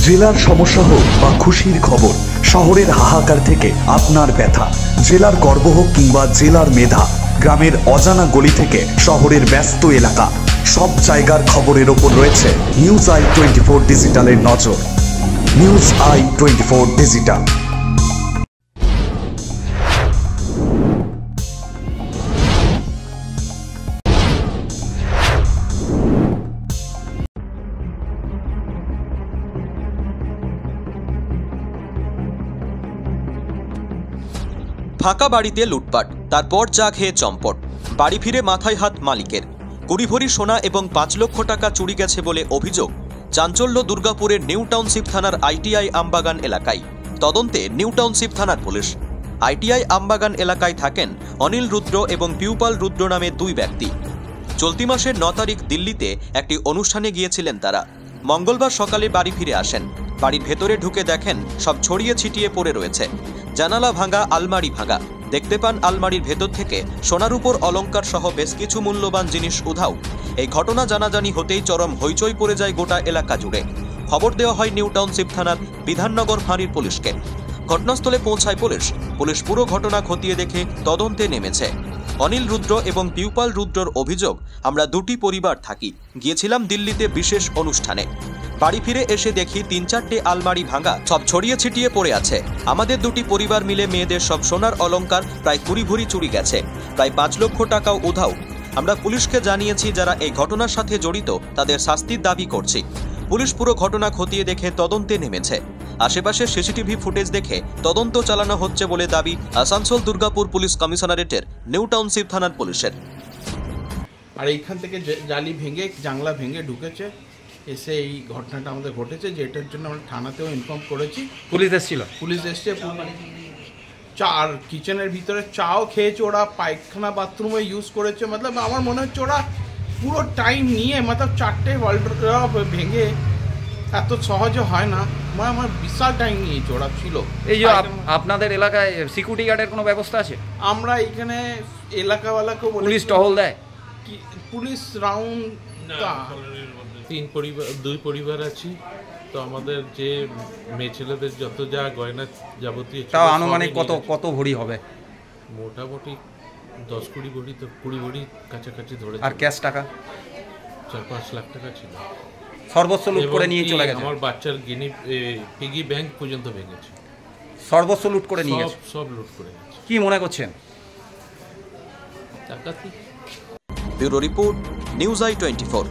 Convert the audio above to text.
জেলার সমস্যা হোক বা খুশির খবর, শহরের হাহাকার থেকে আপনার ব্যথা, জেলার গর্ব হোক কিংবা জেলার মেধা, গ্রামের অজানা গলি থেকে শহরের ব্যস্ত এলাকা, সব জায়গার খবরের ওপর রয়েছে নিউজ i24 ডিজিটালের নজর। News i24 digital. ফাঁকা বাড়িতে লুটপাট, তারপর যা খেয়ে চম্পট। বাড়ি ফিরে মাথায় হাত মালিকের। 20 ভরি সোনা এবং 5 লক্ষ টাকা চুরি গেছে বলে অভিযোগ। চাঞ্চল্য দুর্গাপুরের নিউ টাউনশিপ থানার আইটিআই আমবাগান এলাকায়। তদন্তে নিউ টাউনশিপ থানার পুলিশ। আইটিআই আমবাগান এলাকায় থাকেন অনিল রুদ্র এবং পিউপাল রুদ্র নামে 2 ব্যক্তি। চলতি মাসের 9 তারিখ দিল্লিতে একটি অনুষ্ঠানে গিয়েছিলেন তারা। মঙ্গলবার সকালে বাড়ি ফিরে আসেন। বাড়ির ভেতরে ঢুকে দেখেন সব ছড়িয়ে ছিটিয়ে পড়ে রয়েছে। জানালা ভাঙা, আলমারি ভাঙা। দেখতে পান আলমারির ভেতর থেকে সোনার উপর অলংকার সহ বেশ কিছু মূল্যবান জিনিস উধাও। এই ঘটনা জানাজানি হতেই চরম হইচই পড়ে যায় গোটা এলাকা জুড়ে। খবর দেওয়া হয় নিউ টাউনশিপ থানার বিধাননগর ফাঁড়ির পুলিশকে। ঘটনাস্থলে পৌঁছায় পুলিশ। পুরো ঘটনা খতিয়ে দেখে তদন্তে নেমেছে। অনিল রুদ্র এবং পিউপাল রুদ্রর অভিযোগ, আমরা 2টি পরিবার থাকি, গিয়েছিলাম দিল্লিতে বিশেষ অনুষ্ঠানে। বাড়ি ফিরে এসে দেখি 3-4টে আলমারি ভাঙা, সব ছড়িয়ে ছিটিয়ে পড়ে আছে। আমাদের 2টি পরিবার মিলে মেয়েদের সব সোনার অলংকার প্রায় 20 ভরি চুরি গেছে, প্রায় 5 লক্ষ টাকাও উধাও। আমরা পুলিশকে জানিয়েছি, যারা এই ঘটনার সাথে জড়িত তাদের শাস্তির দাবি করছি। পুলিশ পুরো ঘটনা খতিয়ে দেখে তদন্তে নেমেছে। আশেপাশে সিসিটিভি ফুটেজ দেখে তদন্ত চালানো হচ্ছে বলে দাবি আসানসোল দুর্গাপুর পুলিশ কমিশনারেটের নিউ টাউনশিপ থানার পুলিশের। আর এইখান থেকে জালি ভেঙে, জানলা ভেঙে ঢুকেছে, এসে এই ঘটনাটা আমাদের ঘটেছে, যেটার জন্য আমরা থানাতেও ইনফর্ম করেছি। পুলিশ এসছে। চা আর কিচেনের ভিতরে চাও খেয়েছে ওরা, পায়খানা বাথরুমে ইউজ করেছে। মতলব আমার মনে হচ্ছে ওরা পুরো টাইম নিয়ে, মতলব 4টে ওয়ার্ডরোব ভেঙে, এত সহজে হয় না, আমার বিশাল টাইম নিয়েছে ওরা ছিল। এই যে আপনাদের এলাকায় সিকিউরিটি গার্ডের কোনো ব্যবস্থা আছে? আমরা এখানে এলাকাওয়ালাকেও বলি, পুলিশ টহল দেয়? পুলিশ রাউন্ড 2 পরিবার আছি, তো আমাদের যে মেয়ে ছেলেদের যত যা গয়না যাবতীয়, তাও আনুমানিক কত ভরি হবে? মোটামুটি 10-20 ভরি, তো 20 ভরি কাছাকাছি ধরে। আর ক্যাশ টাকা 4-5 লাখ টাকা ছিল। সর্বস্ব লুট করে নিয়ে চলে গেছে। আমার বাচ্চার পিগি ব্যাংক পর্যন্ত ভেঙেছে। সর্বস্ব লুট করে নিয়ে গেছে, সব লুট করে গেছে। কি মনে করছেন? ডাকাতি। Bureau report, news i24।